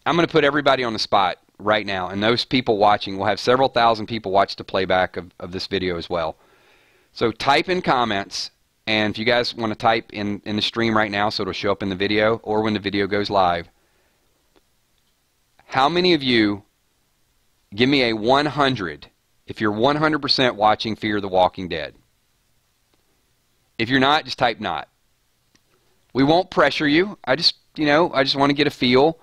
going to put everybody on the spot right now, and those people watching, we'll have several thousand people watch the playback of this video as well. So type in comments, and if you guys want to type in the stream right now so it'll show up in the video or when the video goes live, how many of you, give me a 100 if you're 100% watching Fear the Walking Dead. If you're not, just type not. We won't pressure you. I just want to get a feel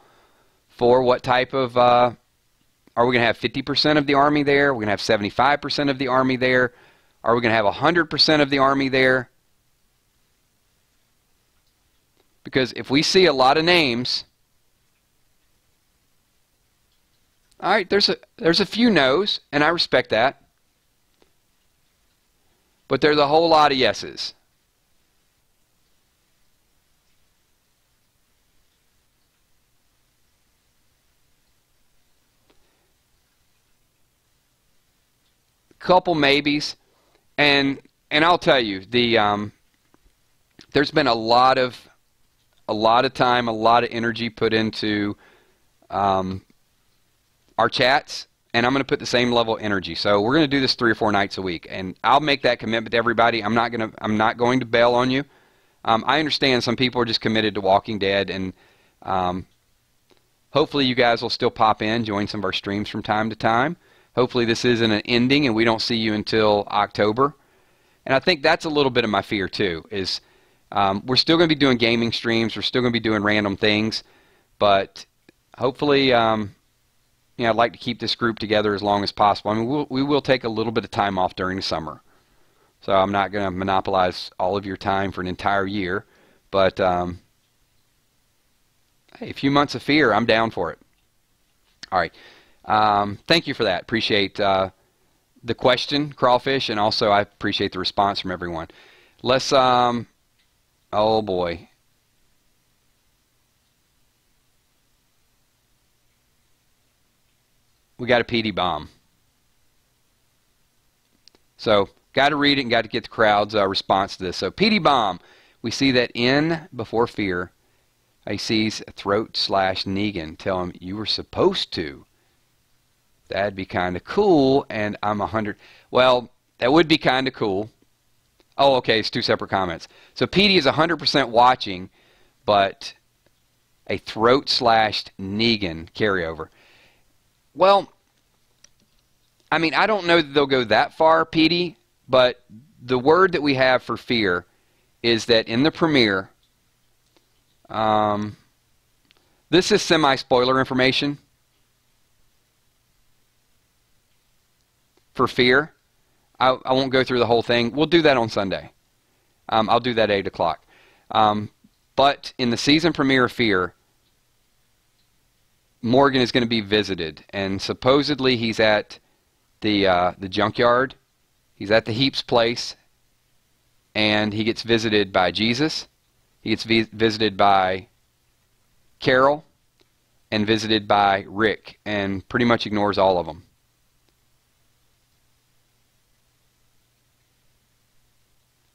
for what type of, are we going to have 50% of the army there? Are we going to have 75% of the army there? Are we going to have 100% of the army there? Because if we see a lot of names, all right, there's a few no's, and I respect that. But there's a whole lot of yeses. Couple maybes, and and I'll tell you, there's been a lot of time, a lot of energy put into our chats, and I'm going to put the same level of energy. So we're going to do this 3 or 4 nights a week, and I'll make that commitment to everybody. I'm not going to bail on you. I understand some people are just committed to Walking Dead, and hopefully you guys will still pop in, join some of our streams from time to time. Hopefully this isn't an ending and we don't see you until October. And I think that's a little bit of my fear too, is we're still going to be doing gaming streams, we're still going to be doing random things, but hopefully I'd like to keep this group together as long as possible. I mean, we will take a little bit of time off during the summer. So I'm not going to monopolize all of your time for an entire year, but hey, a few months of fear, I'm down for it. All right. Thank you for that. Appreciate the question, Crawfish, and also I appreciate the response from everyone. Let's, oh boy. We got a PD bomb. So, got to read it and got to get the crowd's response to this. So, PD bomb. We see that in Before Fear, he sees Throat/Negan tell him, you were supposed to. That'd be kind of cool, and I'm 100. Well, that would be kind of cool. Oh, okay, it's 2 separate comments. So PD is 100% watching, but a Throat/Negan carryover. Well, I mean, I don't know that they'll go that far, PD, but the word that we have for Fear is that in the premiere, this is semi-spoiler information for Fear. I won't go through the whole thing. We'll do that on Sunday. I'll do that at 8 o'clock. But in the season premiere of Fear, Morgan is going to be visited, and supposedly he's at the junkyard. He's at the Heap's place, and he gets visited by Jesus. He gets visited by Carol, and visited by Rick, and pretty much ignores all of them.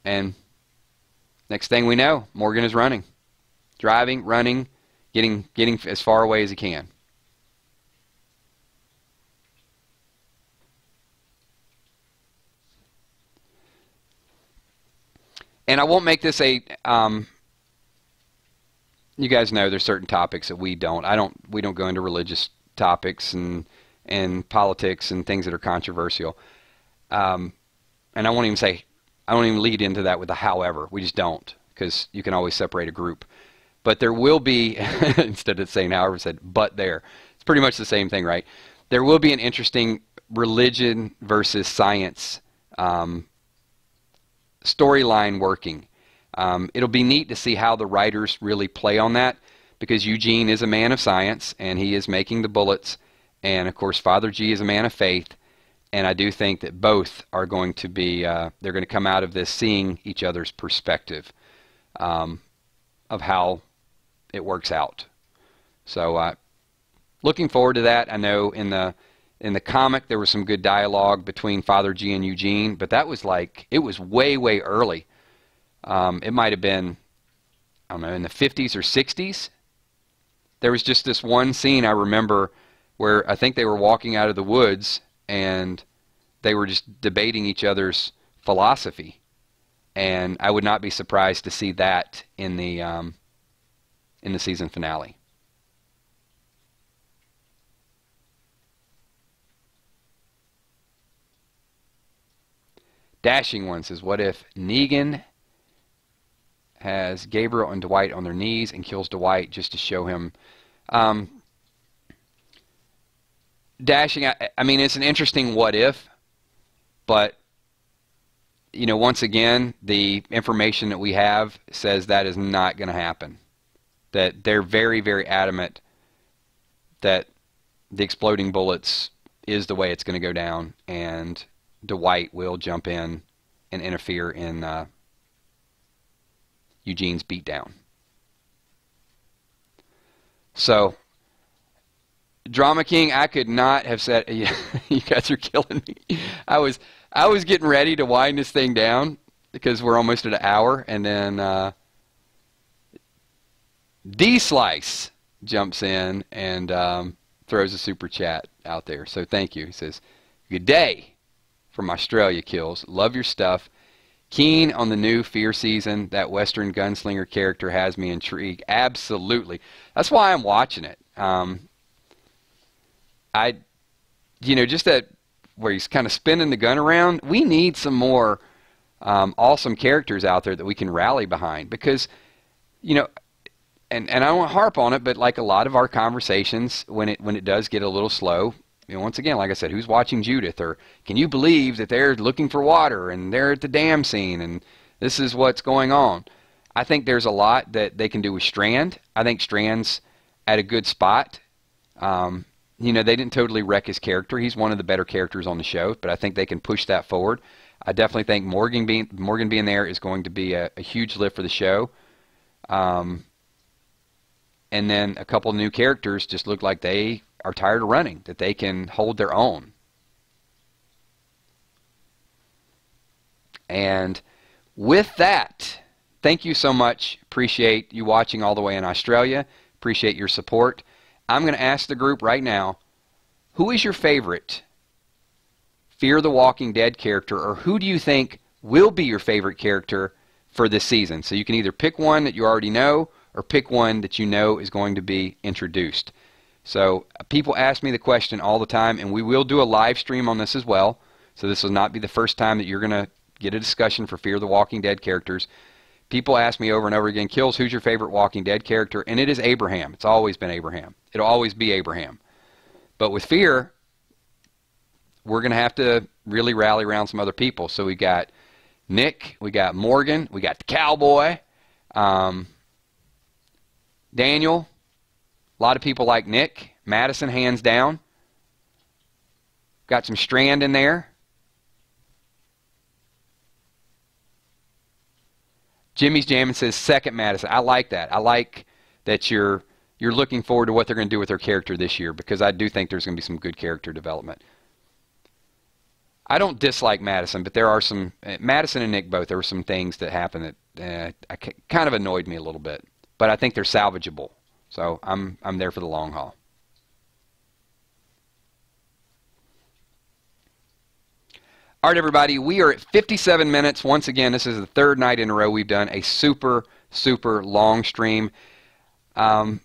And next thing we know, Morgan is running, driving, running, getting as far away as he can. And I won't make this a, you guys know there's certain topics that we don't go into religious topics and politics and things that are controversial. And I won't even lead into that with a however. We just don't, because you can always separate a group. But there will be, instead of saying however, said but there. It's pretty much the same thing, right? There will be an interesting religion versus science storyline working. It'll be neat to see how the writers really play on that, because Eugene is a man of science, and he is making the bullets, and of course Father G is a man of faith, and I do think that both are going to be, they're going to come out of this seeing each other's perspective of how it works out. So looking forward to that. I know in the comic there was some good dialogue between Father G and Eugene, but that was like, it was way, way early. It might have been, I don't know, in the 50s or 60s. There was just this one scene I remember where I think they were walking out of the woods and they were just debating each other's philosophy. And I would not be surprised to see that in the season finale. Dashing One says, what if Negan has Gabriel and Dwight on their knees and kills Dwight just to show him? Dashing, I mean, it's an interesting what if, but, you know, once again, the information that we have says that is not going to happen. That they're very, very adamant that the exploding bullets is the way it's going to go down, and Dwight will jump in and interfere in Eugene's beatdown. So, Drama King, I could not have said, you guys are killing me. I was getting ready to wind this thing down, because we're almost at an hour. And then D-Slice jumps in and throws a super chat out there. So thank you. He says, good day from Australia, Kills. Love your stuff. Keen on the new Fear season. That Western gunslinger character has me intrigued. Absolutely. That's why I'm watching it. Just that where he's kind of spinning the gun around. We need some more awesome characters out there that we can rally behind because, and I don't want to harp on it, but like a lot of our conversations, when it does get a little slow, once again, like I said, who's watching Judith? Or can you believe that they're looking for water and they're at the dam scene and this is what's going on? I think there's a lot that they can do with Strand. I think Strand's at a good spot. They didn't totally wreck his character. He's one of the better characters on the show, but I think they can push that forward. I definitely think Morgan being there is going to be a huge lift for the show. And then a couple of new characters just look like they are tired of running, that they can hold their own. And with that, thank you so much. Appreciate you watching all the way in Australia. Appreciate your support. I'm going to ask the group right now, who is your favorite Fear the Walking Dead character, or who do you think will be your favorite character for this season? So you can either pick one that you already know or pick one that you know is going to be introduced. So people ask me the question all the time, and we will do a live stream on this as well. So this will not be the first time that you're going to get a discussion for Fear the Walking Dead characters. People ask me over and over again, Kills, who's your favorite Walking Dead character? And it is Abraham. It's always been Abraham. It'll always be Abraham. But with Fear, we're going to have to really rally around some other people. So we got Nick, we got Morgan, we got the Cowboy, Daniel. A lot of people like Nick. Madison, hands down. Got some Strand in there. Jimmy's Jammin' says second Madison. I like that. I like that you're looking forward to what they're going to do with their character this year, because I do think there's going to be some good character development. I don't dislike Madison, but there are some Madison and Nick both. There were some things that happened that kind of annoyed me a little bit, but I think they're salvageable. So I'm there for the long haul. All right, everybody, we are at 57 minutes. Once again, this is the third night in a row we've done a super, super long stream. Once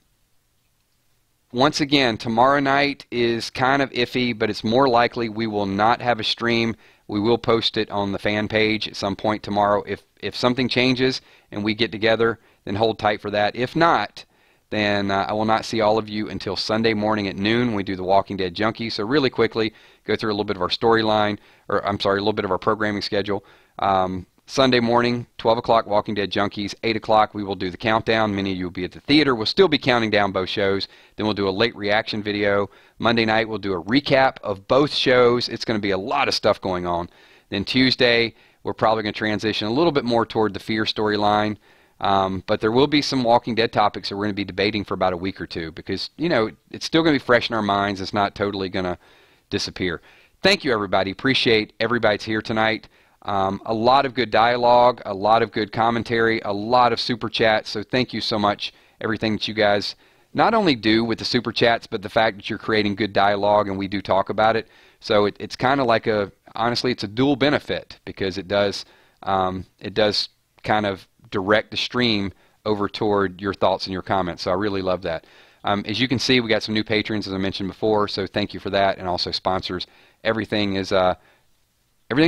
again, tomorrow night is kind of iffy, but it's more likely we will not have a stream. We will post it on the fan page at some point tomorrow. If something changes and we get together, then hold tight for that. If not, then I will not see all of you until Sunday morning at noon when we do the Walking Dead Junkie. So really quickly, go through a little bit of our storyline, or I'm sorry, a little bit of our programming schedule. Sunday morning, 12 o'clock, Walking Dead Junkies. 8 o'clock, we will do the countdown. Many of you will be at the theater. We'll still be counting down both shows. Then we'll do a late reaction video. Monday night, we'll do a recap of both shows. It's going to be a lot of stuff going on. Then Tuesday, we're probably going to transition a little bit more toward the Fear storyline. But there will be some Walking Dead topics that we're going to be debating for about a week or two, because, it's still going to be fresh in our minds. It's not totally going to disappear. Thank you, everybody. Appreciate everybody's here tonight. A lot of good dialogue, a lot of good commentary, a lot of super chats. So thank you so much, everything that you guys not only do with the super chats, but the fact that you're creating good dialogue and we do talk about it. So it's kind of like honestly, it's a dual benefit, because it does kind of direct the stream over toward your thoughts and your comments. So I really love that. As you can see, we got some new patrons, as I mentioned before, so thank you for that, and also sponsors. Everything's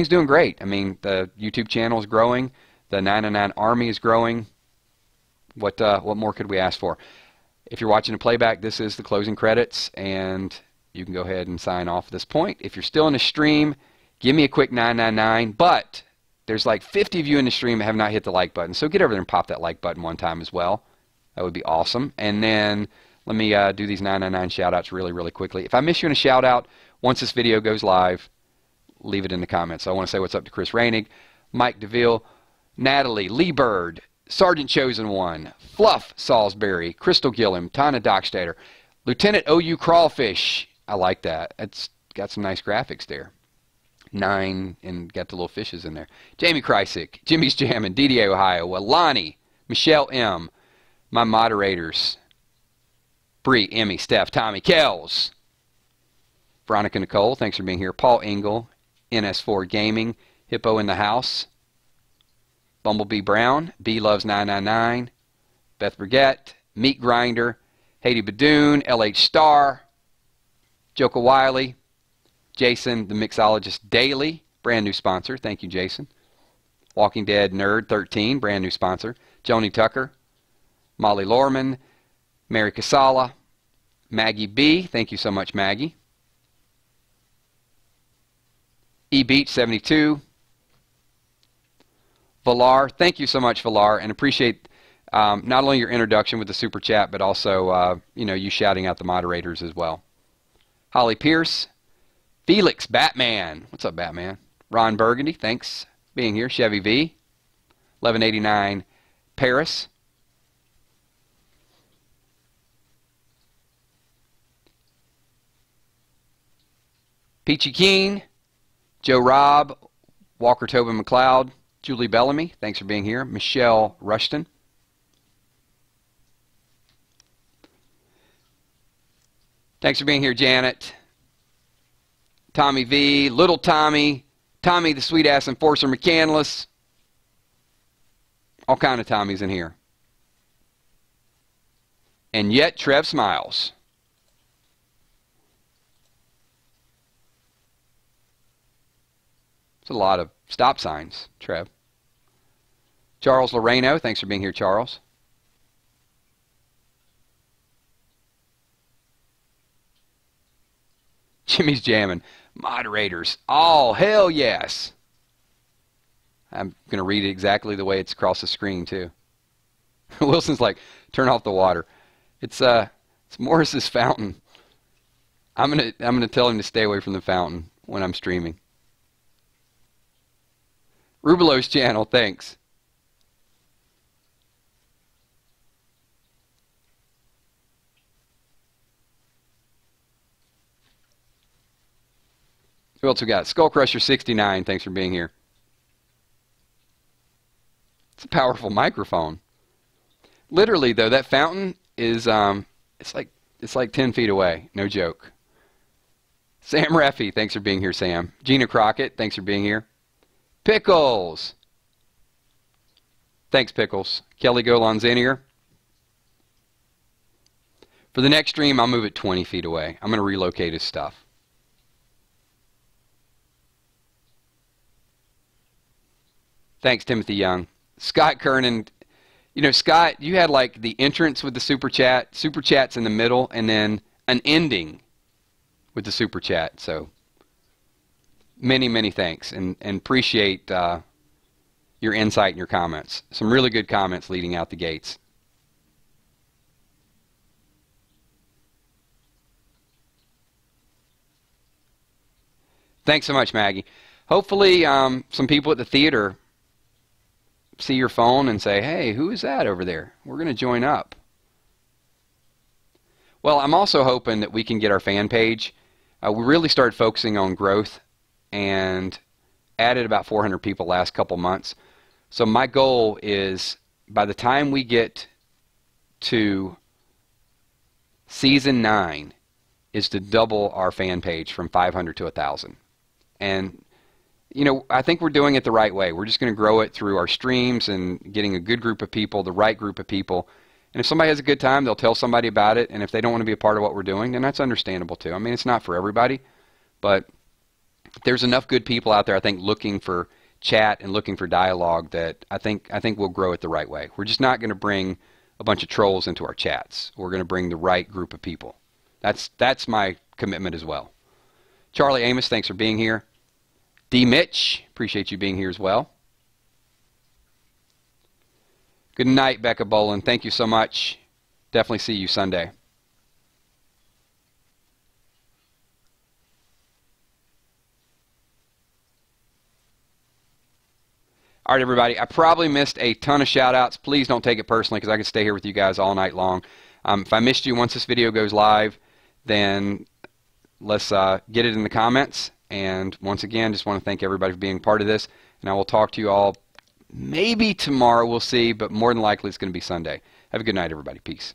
doing great. I mean, the YouTube channel is growing. The 999 Army is growing. What more could we ask for? If you're watching a playback, this is the closing credits, and you can go ahead and sign off at this point. If you're still in the stream, give me a quick 999, but there's like 50 of you in the stream that have not hit the like button, so get over there and pop that like button one time as well. That would be awesome. And then let me do these 999 shout-outs really, really quickly. If I miss you in a shout-out, once this video goes live, leave it in the comments. So I want to say what's up to Chris Rainig, Mike DeVille, Natalie, Lee Bird, Sergeant Chosen One, Fluff Salisbury, Crystal Gillum, Tana Dockstader, Lieutenant OU Crawfish. I like that. It's got some nice graphics there. 9 and got the little fishes in there. Jamie Krysick, Jimmy's Jammin', DDA Ohio, Lonnie, Michelle M, my moderators, Bree, Emmy, Steph, Tommy, Kells, Veronica Nicole, thanks for being here. Paul Engel, NS4 Gaming, Hippo in the House, Bumblebee Brown, B Loves 999, Beth Brigette, Meat Grinder, Haiti Badoon, LH Star, Joka Wiley, Jason, the Mixologist Daily, brand new sponsor. Thank you, Jason. Walking Dead Nerd 13, brand new sponsor. Joni Tucker, Molly Lorman, Mary Casala, Maggie B. Thank you so much, Maggie. E Beach 72, Valar. Thank you so much, Valar, and appreciate not only your introduction with the super chat, but also you shouting out the moderators as well. Holly Pierce, Felix Batman. What's up, Batman? Ron Burgundy, thanks for being here. Chevy V, 1189 Paris. Peachy Keen, Joe Robb, Walker Tobin McLeod, Julie Bellamy, thanks for being here. Michelle Rushton. Thanks for being here, Janet. Tommy V, Little Tommy, Tommy the Sweet Ass Enforcer McCandless. All kind of Tommies in here. And yet Trev smiles. It's a lot of stop signs, Trev. Charles Loreno, thanks for being here, Charles. Jimmy's Jammin'. Moderators. Oh, hell yes. I'm going to read it exactly the way it's across the screen, too. Wilson's like, turn off the water. It's Morris's fountain. I'm gonna tell him to stay away from the fountain when I'm streaming. Rubelo's channel, thanks. Who else we got? Skullcrusher69, thanks for being here. It's a powerful microphone. Literally, though, that fountain is it's like 10 feet away. No joke. Sam Reffy, thanks for being here, Sam. Gina Crockett, thanks for being here. Pickles. Thanks, Pickles. Kelly Golanzanier. For the next stream, I'll move it 20 feet away. I'm going to relocate his stuff. Thanks, Timothy Young. Scott Kernan. You know, Scott, you had like the entrance with the super chat, super chats in the middle, and then an ending with the super chat. So many, many thanks, and appreciate your insight and your comments. Some really good comments leading out the gates. Thanks so much, Maggie. Hopefully some people at the theater see your phone and say, hey, who is that over there? We're going to join up. Well, I'm also hoping that we can get our fan page. We really started focusing on growth and added about 400 people last couple months. So my goal is by the time we get to season 9 is to double our fan page from 500 to 1,000. And you know, I think we're doing it the right way. We're just going to grow it through our streams and getting a good group of people, the right group of people. And if somebody has a good time, they'll tell somebody about it. And if they don't want to be a part of what we're doing, then that's understandable too. I mean, it's not for everybody, but there's enough good people out there, I think, looking for chat and looking for dialogue that I think we'll grow it the right way. We're just not going to bring a bunch of trolls into our chats. We're going to bring the right group of people. That's my commitment as well. Charlie Amos, thanks for being here. D. Mitch, appreciate you being here as well. Good night, Becca Boland. Thank you so much. Definitely see you Sunday. All right, everybody. I probably missed a ton of shout-outs. Please don't take it personally because I could stay here with you guys all night long. If I missed you once this video goes live, then let's get it in the comments, And once again, just want to thank everybody for being part of this. And I will talk to you all maybe tomorrow. We'll see, but more than likely it's going to be Sunday. Have a good night, everybody. Peace.